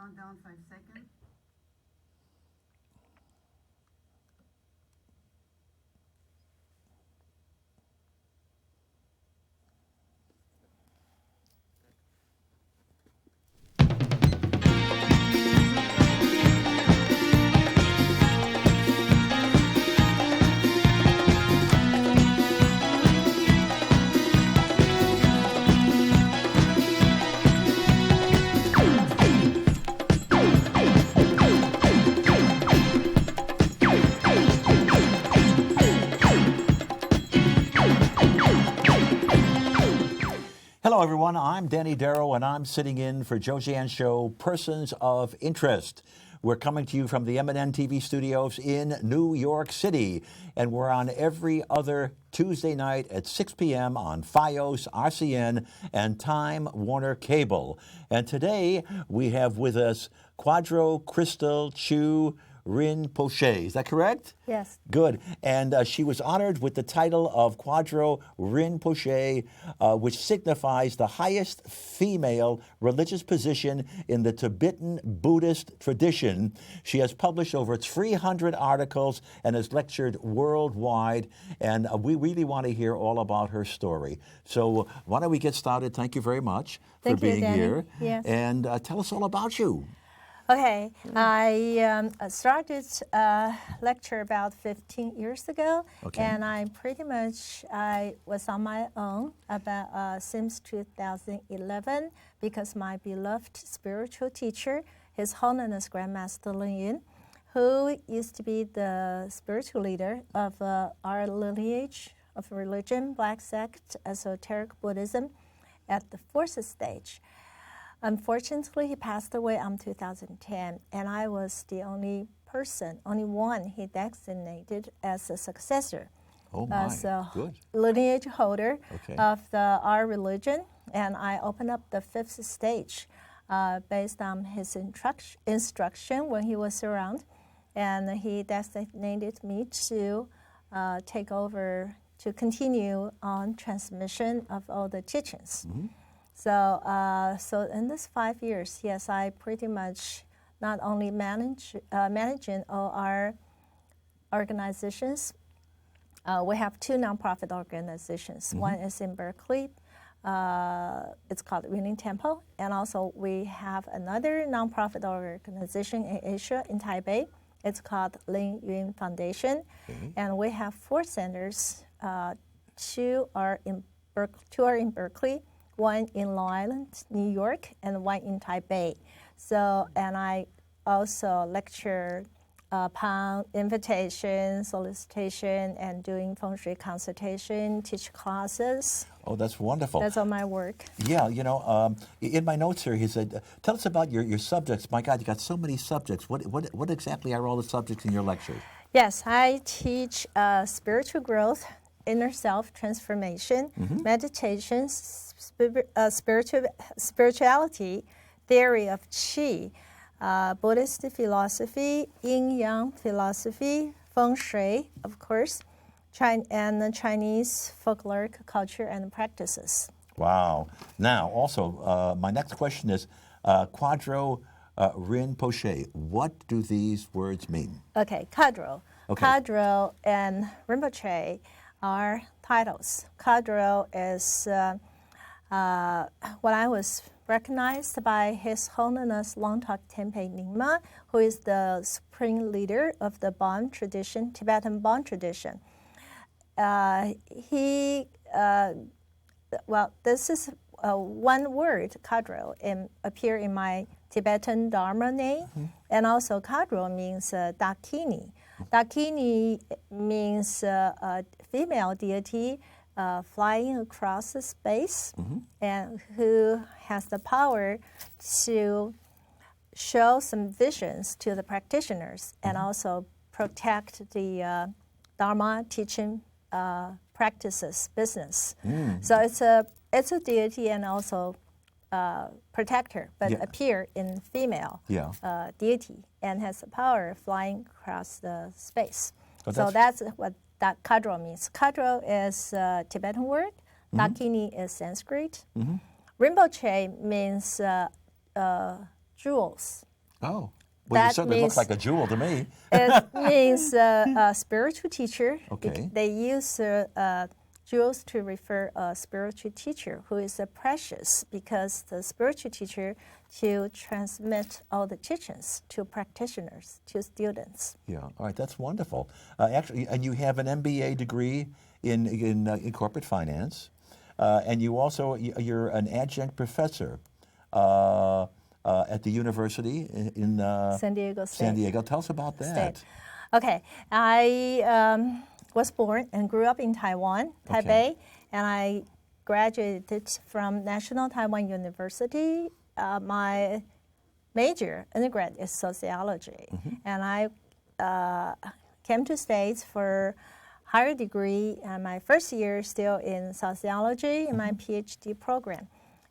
Countdown 5 seconds. Hello, everyone. I'm Danny Darrow, and I'm sitting in for Josian's show, Persons of Interest. We're coming to you from the M&N TV studios in New York City, and we're on every other Tuesday night at 6 p.m. on FiOS, RCN, and Time Warner Cable. And today we have with us Quadro Crystal Chu Rinpoche. Is that correct? Yes. Good. And she was honored with the title of Quadro Rinpoche, which signifies the highest female religious position in the Tibetan Buddhist tradition. She has published over 300 articles and has lectured worldwide. And we really want to hear all about her story. So why don't we get started? Thank you very much for being here. Yes. And tell us all about you. Okay, I started a lecture about 15 years ago, and I was on my own about since 2011 because my beloved spiritual teacher, His Holiness Grandmaster Lin Yun, who used to be the spiritual leader of our lineage of religion, Black Sect, Esoteric Buddhism, at the fourth stage. Unfortunately, he passed away in 2010, and I was the only one he designated as a successor, as a lineage holder of our religion. And I opened up the fifth stage based on his instruction when he was around, and he designated me to take over to continue on transmission of all the teachings. Mm-hmm. So in this 5 years, yes, I pretty much not only managing all our organizations. We have two nonprofit organizations. Mm-hmm. One is in Berkeley. It's called Winning Temple. And also we have another nonprofit organization in Asia, in Taipei. It's called Lin Yun Foundation. Mm-hmm. And we have 4 centers. Two are in Berkeley, one in Long Island, New York, and one in Taipei. So, and I also lecture upon invitation, solicitation, and doing Feng Shui consultation, teach classes. Oh, that's wonderful. That's all my work. Yeah, in my notes here, he said, tell us about your subjects. My God, you got so many subjects. What exactly are all the subjects in your lectures? Yes, I teach spiritual growth, inner self transformation, mm-hmm. meditation, spirituality, theory of Qi, Buddhist philosophy, yin-yang philosophy, Feng Shui, of course, and Chinese folkloric culture and practices. Wow. Now, also, my next question is, Quadro Rinpoche, what do these words mean? Okay, Quadro. Okay. Quadro and Rinpoche are titles. Quadro is when I was recognized by His Holiness Longtak Tenpe Nyingma, who is the supreme leader of the Bon tradition, Tibetan Bon tradition. This is one word, Quadro, appear in my Tibetan Dharma name, mm-hmm. and also Quadro means Dakini. Dakini means female deity flying across the space, mm-hmm. and who has the power to show some visions to the practitioners, mm-hmm. and also protect the Dharma teaching practices business. Mm. So it's a deity and also protector, but appear in female deity and has the power of flying across the space. So that's what that Quadro means. Quadro is a Tibetan word. Mm-hmm. Dakini is Sanskrit. Mm-hmm. Rinpoche means jewels, Oh, well, you That certainly look means- like a jewel to me. It means a spiritual teacher. Okay. They use jewels to refer a spiritual teacher who is precious, because the spiritual teacher to transmit all the teachings to practitioners, to students. Yeah, all right, that's wonderful. Actually, and you have an MBA degree in corporate finance, and you're an adjunct professor at the university in San Diego State. San Diego. Tell us about that. State. Okay, I was born and grew up in Taiwan, Taipei, Okay. and I graduated from National Taiwan University. My major, undergrad, is sociology, and I came to States for higher degree, and my first year still in sociology in my PhD program,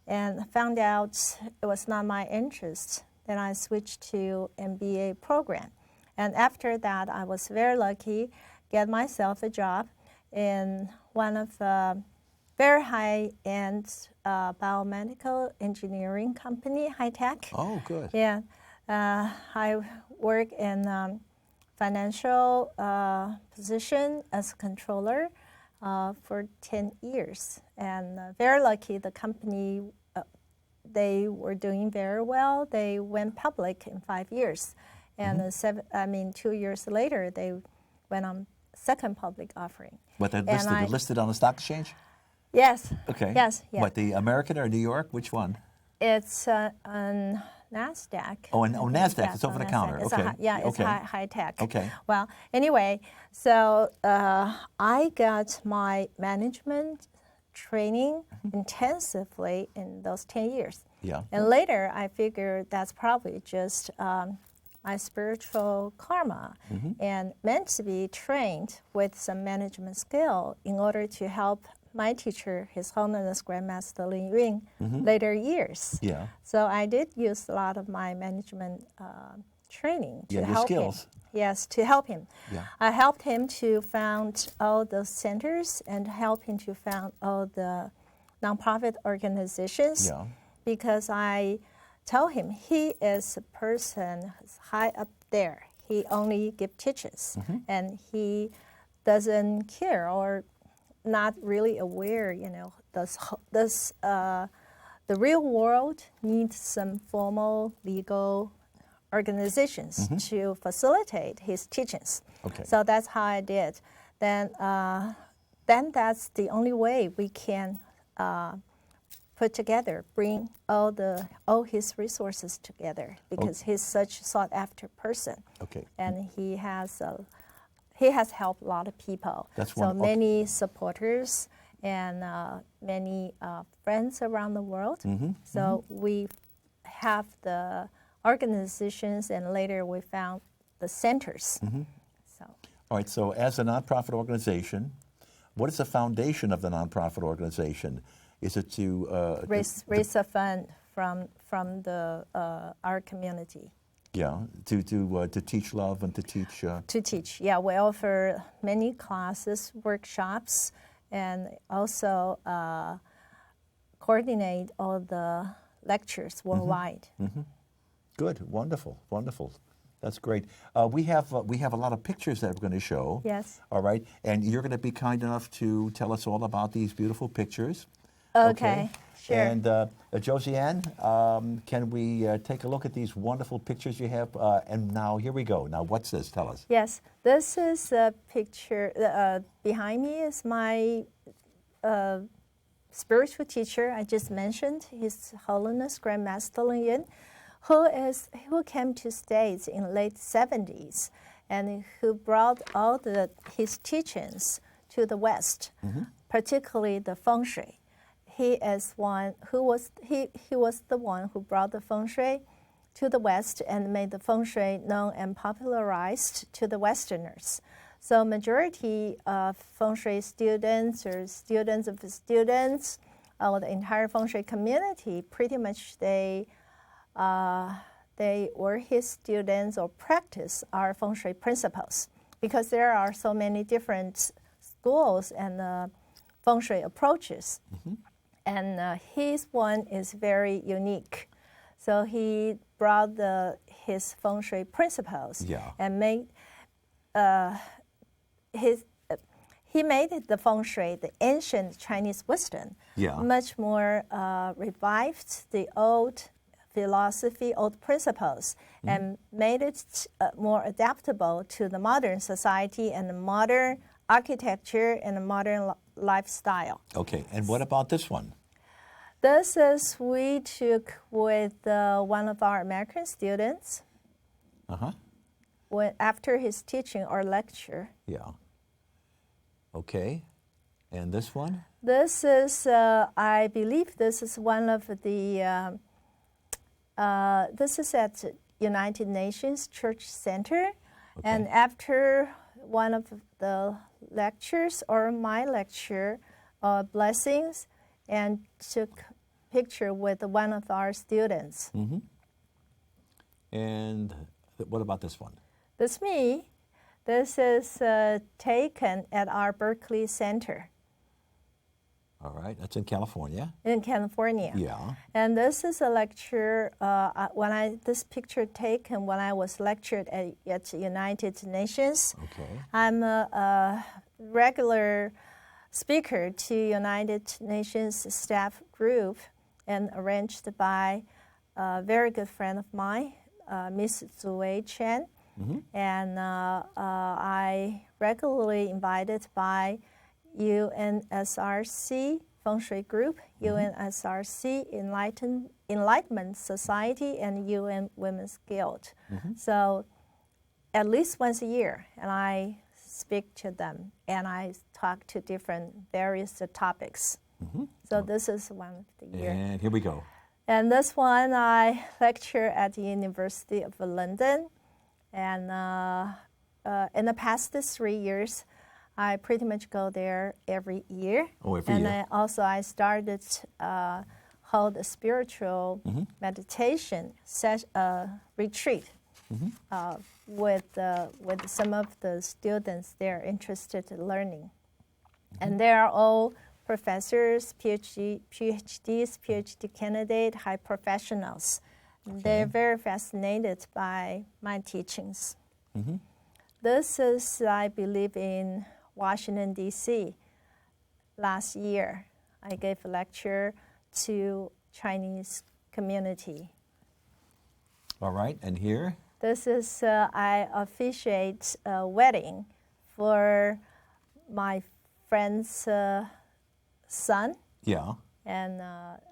and found out it was not my interest. Then I switched to MBA program, and after that I was very lucky, get myself a job in one of the very high-end biomedical engineering company, high tech. Oh, good. Yeah, I work in financial position as controller for 10 years, and very lucky. The company, they were doing very well. They went public in 5 years, and 2 years later they went on second public offering. What, they're And listed on the stock exchange? Yes. Okay. Yes. Yeah. What, the American or New York? Which one? It's on NASDAQ. Oh, and NASDAQ. Yeah, It's over the on counter. NASDAQ. It's Okay. It's Okay. high tech. Okay. Well, anyway, so I got my management training intensively in those 10 years. Yeah. And later, I figured that's probably just my spiritual karma, and meant to be trained with some management skill in order to help my teacher, His Holiness Grandmaster Lin Yun, later years. Yeah. So I did use a lot of my management training to Yeah, your help skills. him. Yes, to help him. Yeah. I helped him to found all the centers and help him to found all the nonprofit organizations. Yeah. Because I tell him he is a person who's high up there. He only gives teachings, and he doesn't care or not really aware. The real world needs some formal legal organizations to facilitate his teachings. Okay. So that's how I did. Then that's the only way we can put together, bring all his resources together, because he's such a sought after person. Okay. And he has helped a lot of people. That's so wonderful. many supporters and many friends around the world. So we have the organizations, and later we found the centers. So All right, so as a nonprofit organization, what is the foundation of the nonprofit organization? Is it to raise a fund from our community. Yeah, to teach love and to teach. To teach, yeah, we offer many classes, workshops, and also coordinate all the lectures worldwide. Good, wonderful, wonderful. That's great. We have a lot of pictures that we're going to show. Yes. All right, and you're going to be kind enough to tell us all about these beautiful pictures. Okay, sure. And Josiane, can we take a look at these wonderful pictures you have? And now here we go. Now, what's this? Tell us. Yes, this is a picture. Behind me is my spiritual teacher I just mentioned, His Holiness Grandmaster Lin Yun, who came to States in late 70s and who brought all his teachings to the West, particularly the Feng Shui. He was the one who brought the Feng Shui to the West and made the Feng Shui known and popularized to the Westerners. So majority of Feng Shui students or students of the students, the entire Feng Shui community, pretty much they were his students or practice our Feng Shui principles, because there are so many different schools and Feng Shui approaches. And his one is very unique. So he brought his Feng Shui principles Yeah. and made he made the Feng Shui, the ancient Chinese wisdom, Yeah. much more revived the old philosophy, old principles, and made it more adaptable to the modern society and the modern architecture and the modern lifestyle. Okay, and what about this one? This is we took with one of our American students after his teaching or lecture. Yeah. Okay, and this one? This is, I believe, this is one of the. This is at United Nations Church Center, and after one of the lectures or my lecture, blessings, and took picture with one of our students. Mm-hmm. And what about this one? This me. This is taken at our Berkeley Center. All right, that's in California. In California. Yeah. And this is a lecture, this picture taken when I was lectured at United Nations. Okay. I'm a regular speaker to United Nations staff group and arranged by a very good friend of mine, Miss Zuwei Chen. Mm-hmm. And I regularly invited by UNSRC Feng Shui Group, UNSRC Enlightenment Society, and UN Women's Guild. So at least once a year, and I speak to them, and I talk to various topics. So this is one of the year. And here we go. And this one, I lecture at the University of London. And in the past 3 years, I pretty much go there every year. Oh, every year. And I started hold a spiritual meditation retreat with some of the students they're interested in learning. And they are all professors, PhDs, PhD candidate, high professionals. They're very fascinated by my teachings. This is, I believe, in Washington, D.C. last year. I gave a lecture to Chinese community. All right, and here? This is, I officiate a wedding for my friend's son. Yeah. And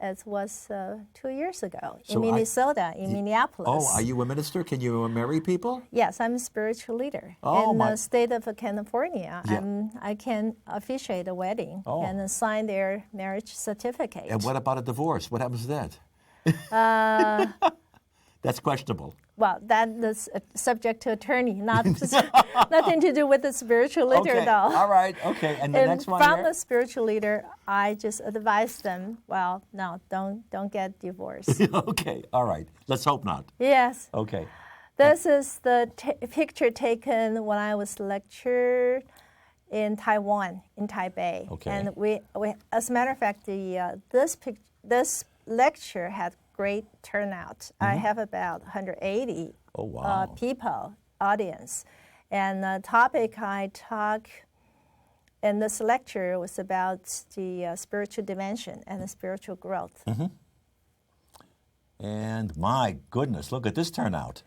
it was 2 years ago So in Minnesota, in Minneapolis. Oh, are you a minister? Can you marry people? Yes, I'm a spiritual leader. Oh, in the state of California, Yeah. I can officiate a wedding and sign their marriage certificate. And what about a divorce? What happens to that? That's questionable. Well, that is subject to attorney, nothing to do with the spiritual leader, Okay, though. all right, okay. And the next one from here? the spiritual leader, I just advise them, well, no, don't get divorced. Okay, all right. Let's hope not. Yes. Okay. This is the picture taken when I was lectured in Taiwan, in Taipei. Okay. And we as a matter of fact, this lecture had great turnout. I have about 180 people, audience. And the topic I talk in this lecture was about the spiritual dimension and the spiritual growth. And my goodness, look at this turnout.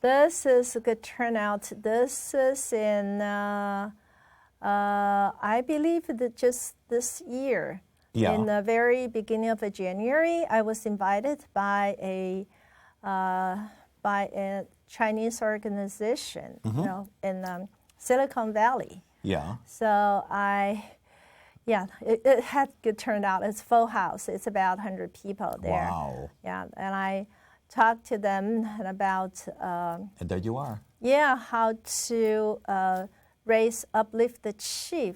This is a good turnout. This is in, I believe, that just this year. Yeah. In the very beginning of January, I was invited by a Chinese organization, in Silicon Valley. Yeah. So it had good turnout. It's full house. It's about 100 people there. Wow. Yeah, and I talked to them about. And there you are. Yeah, how to uplift the chi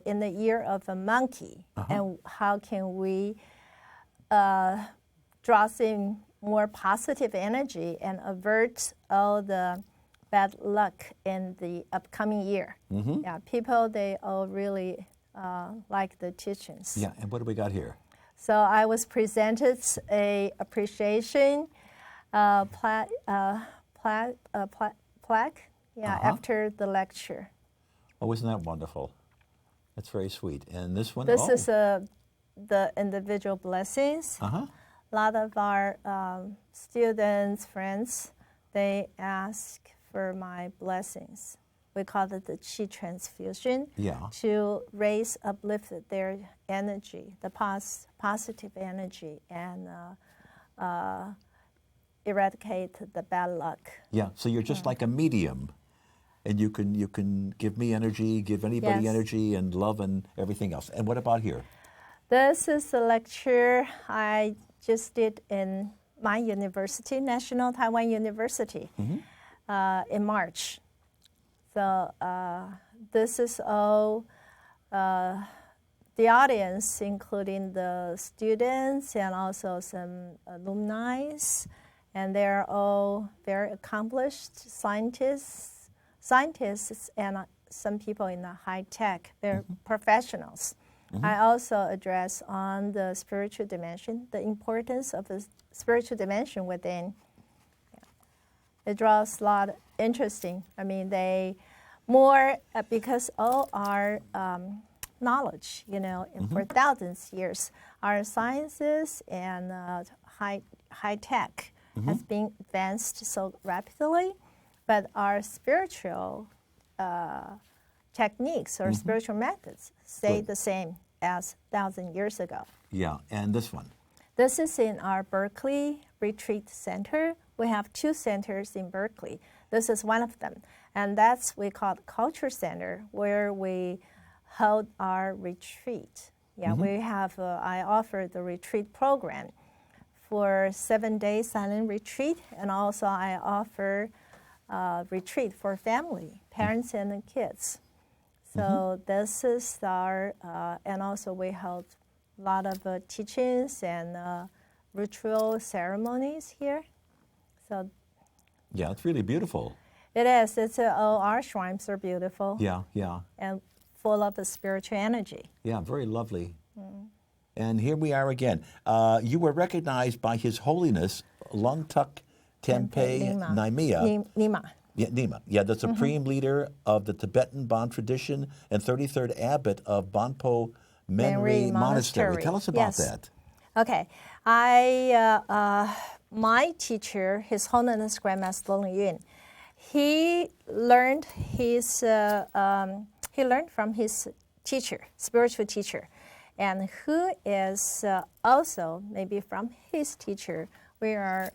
in the year of a monkey, and how can we draw in more positive energy and avert all the bad luck in the upcoming year. Yeah, people, they all really like the teachings. Yeah, and what do we got here? So I was presented a appreciation plaque, after the lecture. Oh, isn't that wonderful? That's very sweet. And this one? This is the individual blessings. A lot of our students, friends, they ask for my blessings. We call it the qi transfusion, to raise, uplift their energy, the positive energy, and eradicate the bad luck. Yeah, so you're just like a medium, and you can give me energy, give anybody energy, and love and everything else. And what about here? This is a lecture I just did in my university, National Taiwan University, in March. So this is all the audience, including the students and also some alumni, and they're all very accomplished scientists and some people in the high tech. They're professionals. I also address on the spiritual dimension, the importance of the spiritual dimension within. It draws a lot of interesting. I mean, they more because all our knowledge, for thousands of years, our sciences and high tech has been advanced so rapidly, but our spiritual techniques or spiritual methods stay the same as 1,000 years ago. Yeah, and this one? This is in our Berkeley Retreat Center. We have 2 centers in Berkeley. This is one of them. And that's we call the Culture Center, where we hold our retreat. We have, I offer the retreat program for 7-day silent retreat, and also I offer retreat for family, parents and the kids. So this is our, and also we hold a lot of teachings and ritual ceremonies here. So yeah, it's really beautiful. It is. It's all our shrines are beautiful. Yeah, yeah. And full of the spiritual energy. Yeah, very lovely. And here we are again. You were recognized by His Holiness Lungtuk Tempe Naimia. Nima. Yeah, Nima. Yeah, the supreme leader of the Tibetan Bon tradition and 33rd abbot of Bonpo Menri Monastery. Tell us about that. Okay. My teacher, His Holiness Grandmaster Lung Yun, he learned from his teacher, spiritual teacher, and who is also maybe from his teacher. We are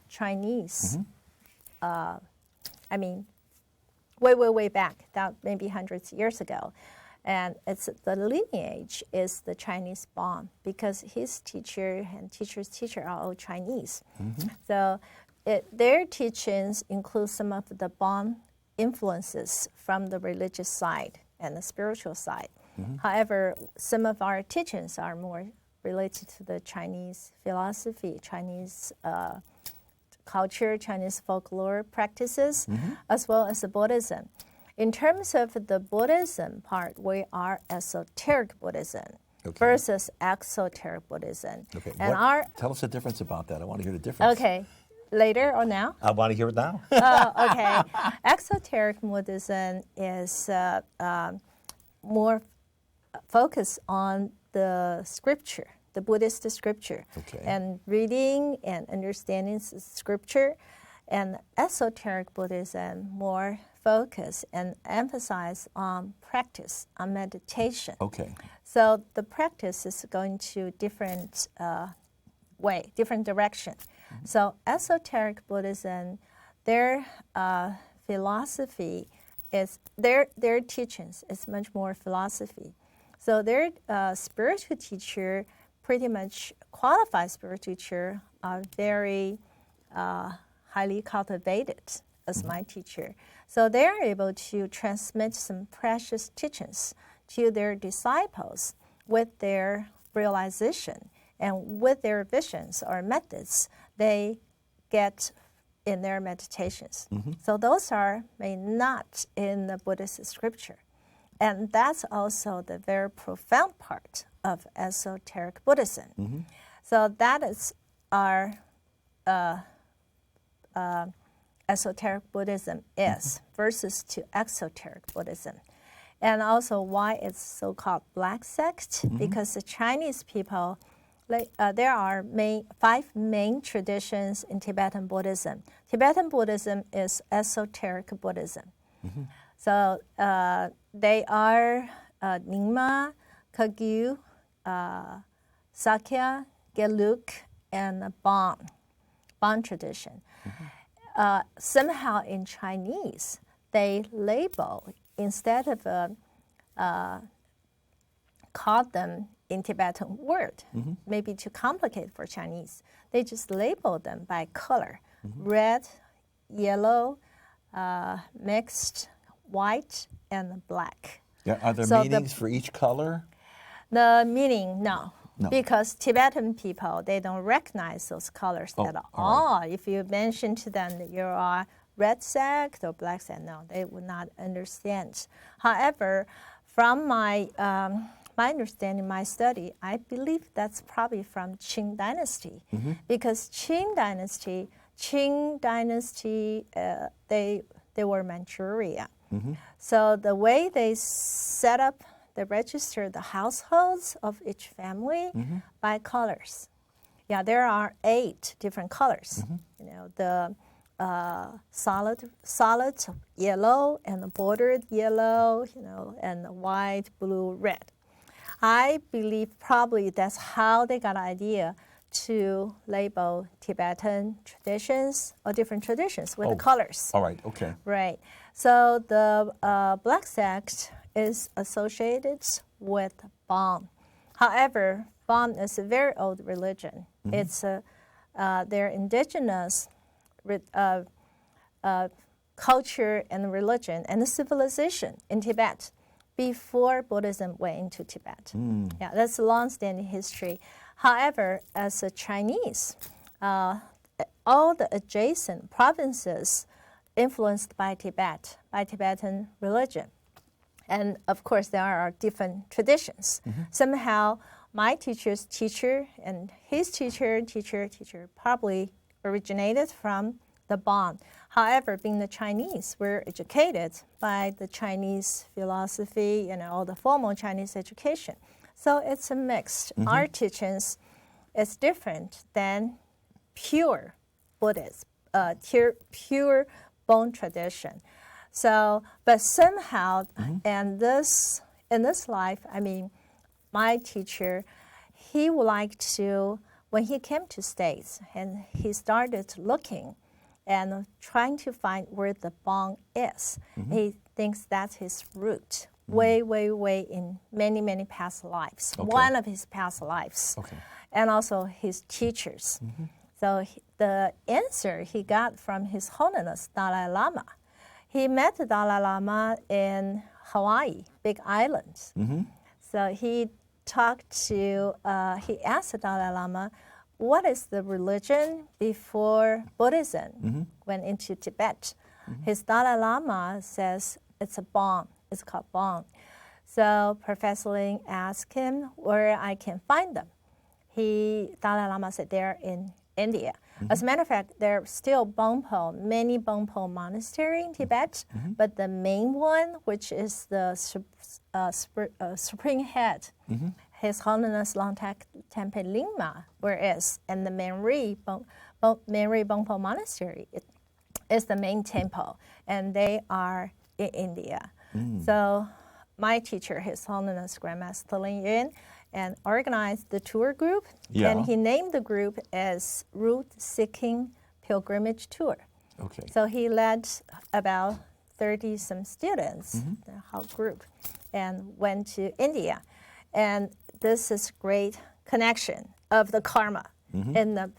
Chinese. I mean, way back, that maybe hundreds of years ago. And it's the lineage is the Chinese Bon, because his teacher and teacher's teacher are all Chinese. So their teachings include some of the Bon influences from the religious side and the spiritual side. However, some of our teachings are more related to the Chinese philosophy, Chinese culture, Chinese folklore practices, as well as the Buddhism. In terms of the Buddhism part, we are esoteric Buddhism versus exoteric Buddhism. And tell us the difference about that. I want to hear the difference. Okay. Later or now? I want to hear it now. Okay. Exoteric Buddhism is more focused on the scripture, the Buddhist scripture, and reading and understanding scripture. And esoteric Buddhism more focus and emphasize on practice, on meditation. So the practice is going to different way, different direction. So esoteric Buddhism, their philosophy is, their teachings is much more philosophy. So their spiritual teacher, pretty much qualified spiritual teacher, are very highly cultivated as my teacher. So they're able to transmit some precious teachings to their disciples with their realization and with their visions or methods they get in their meditations. So those are may not in the Buddhist scripture. And that's also the very profound part of esoteric Buddhism. So that is our esoteric Buddhism is versus to exoteric Buddhism. And also why it's so-called Black Sect, because the Chinese people, there are 5 main traditions in Tibetan Buddhism. Tibetan Buddhism is esoteric Buddhism. So they are Nyingma, Kagyu, Sakya, Geluk, and Bon tradition. Somehow in Chinese, they label, instead of call them in Tibetan word, maybe too complicated for Chinese, they just label them by color, red, yellow, mixed, white, and black. Yeah, are there meanings for each color? The meaning, no. Because Tibetan people, they don't recognize those colors at all. Right. If you mention to them that you are red sect or black sect, no, they would not understand. However, from my understanding, my study, I believe that's probably from Qing Dynasty, because Qing Dynasty, they were Manchuria. So the way they set up, they register the households of each family by colors. Yeah, there are 8 different colors. You know, the solid yellow and the bordered yellow, you know, and white, blue, red. I believe probably that's how they got an idea to label Tibetan traditions or different traditions with the colors. All right, okay. Right. So the Black Sect is associated with Bon. However, Bon is a very old religion. It's their indigenous culture and religion and civilization in Tibet before Buddhism went into Tibet. Yeah, that's a long-standing history. However, as a Chinese, all the adjacent provinces influenced by Tibet, by Tibetan religion. And of course, there are different traditions. Somehow, my teacher's teacher and his teacher probably originated from the Bon. However, being the Chinese, we're educated by the Chinese philosophy and all the formal Chinese education. So it's a mix. Our teachings is different than pure Buddhism, pure Bon tradition. So, but somehow, in this life, I mean, my teacher, he would like to, when he came to States and he started looking and trying to find where the Bon is, he thinks that's his root, way in many past lives. One of his past lives, and also his teachers. So the answer he got from His Holiness Dalai Lama. He met the Dalai Lama in Hawaii, Big Island. So he asked the Dalai Lama, what is the religion before Buddhism went into Tibet? His Dalai Lama says it's a Bon. It's called Bon. So Professor Ling asked him where I can find them. Dalai Lama said they're in India. As a matter of fact, there are still many Bonpo monasteries in Tibet, but the main one, which is the Supreme Head, His Holiness Longtak Tempe Lingma, where is, and the Menri Bonpo Monastery is the main temple, and they are in India. So my teacher, His Holiness Grandmaster Lin Yun, and organized the tour group, and he named the group as Route Seeking Pilgrimage Tour. So he led about 30-some students, the whole group, and went to India. And this is great connection of the karma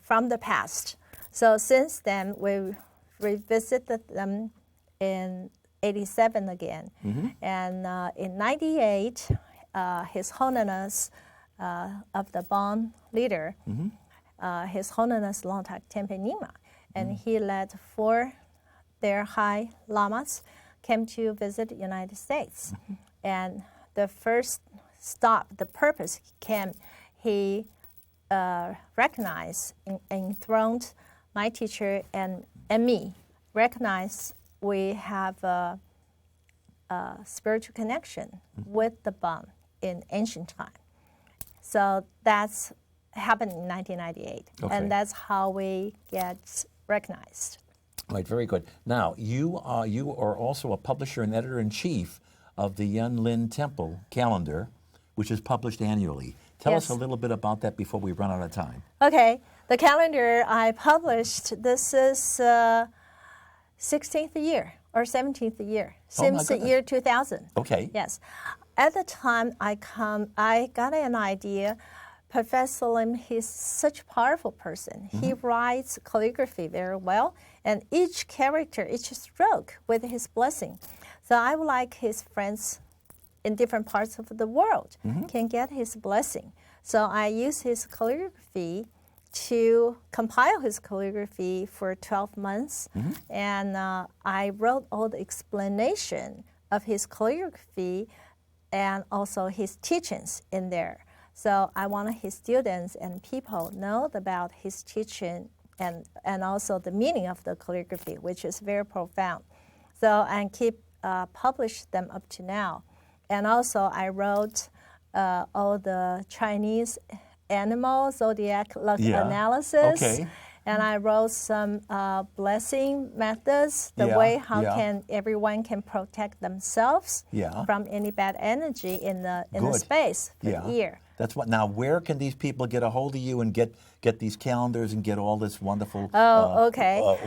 from the past. So since then, we revisited them in 87 again. And in 98, His Holiness of the Bon leader, His Holiness Longtak Tempe Nyingma, and he led 4 their high lamas came to visit the United States. And the first stop, the purpose he recognized and enthroned my teacher and me recognize we have a spiritual connection with the Bon in ancient time. So that's happened in 1998, and that's how we get recognized. Right, very good. Now, you are also a publisher and editor-in-chief of the Yunlin Temple calendar, which is published annually. Tell us a little bit about that before we run out of time. Okay, the calendar I published, this is 16th year or 17th year, since the year 2000. Okay. Yes. At the time I got an idea. Professor Lim, he's such a powerful person. He writes calligraphy very well, and each character, each stroke with his blessing. So I would like his friends in different parts of the world can get his blessing. So I use his calligraphy to compile his calligraphy for 12 months, and I wrote all the explanation of his calligraphy and also his teachings in there. So I want his students and people know about his teaching and also the meaning of the calligraphy, which is very profound. So I keep published them up to now. And also I wrote all the Chinese animal zodiac analysis. Okay. And I wrote some blessing methods, the way how can everyone can protect themselves from any bad energy in the space for the year. That's what. Now, where can these people get a hold of you and get these calendars and get all this wonderful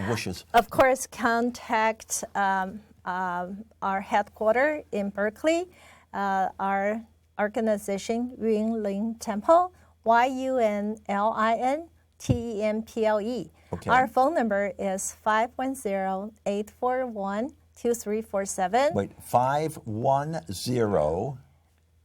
wishes? Of course, contact our headquarters in Berkeley, our organization Yunlin Temple, YUNLIN TEMPLE. Our phone number is 510-841-2347. Wait, 510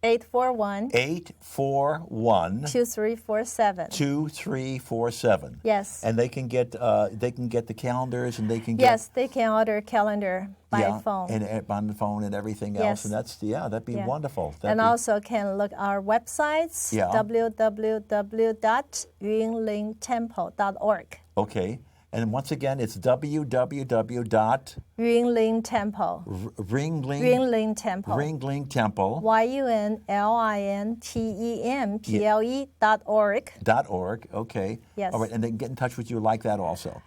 841 2347. 2347. Yes. And they can get the calendars, and they can get. Yes, they can order calendar by phone. And on the phone and everything else, and that'd be wonderful. And also can look our websites, www.yunlintemple.org. Okay. And once again, it's www. Yunlin Temple. Yunlin Temple. Yunlin Temple. YUNLINTEMPLE.org. .org. Okay. Yes. All right, and they can get in touch with you like that also.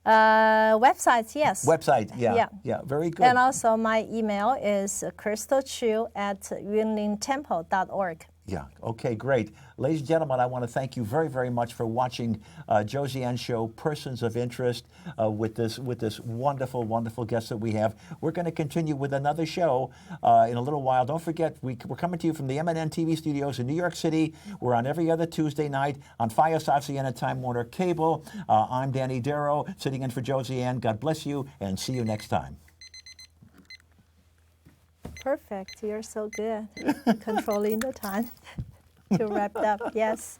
Websites, yes. Website, yeah. Very good. And also my email is crystalchu@yunlintemple.org. Yeah, okay, great. Ladies and gentlemen, I want to thank you very, very much for watching Josiane Show, Persons of Interest, with this wonderful, wonderful guest that we have. We're going to continue with another show in a little while. Don't forget, we're coming to you from the MNN TV studios in New York City. We're on every other Tuesday night on Fireside Sienna Time Warner Cable. I'm Danny Darrow, sitting in for Josiane. God bless you, and see you next time. Perfect. You're so good controlling the time to wrap up. Yes.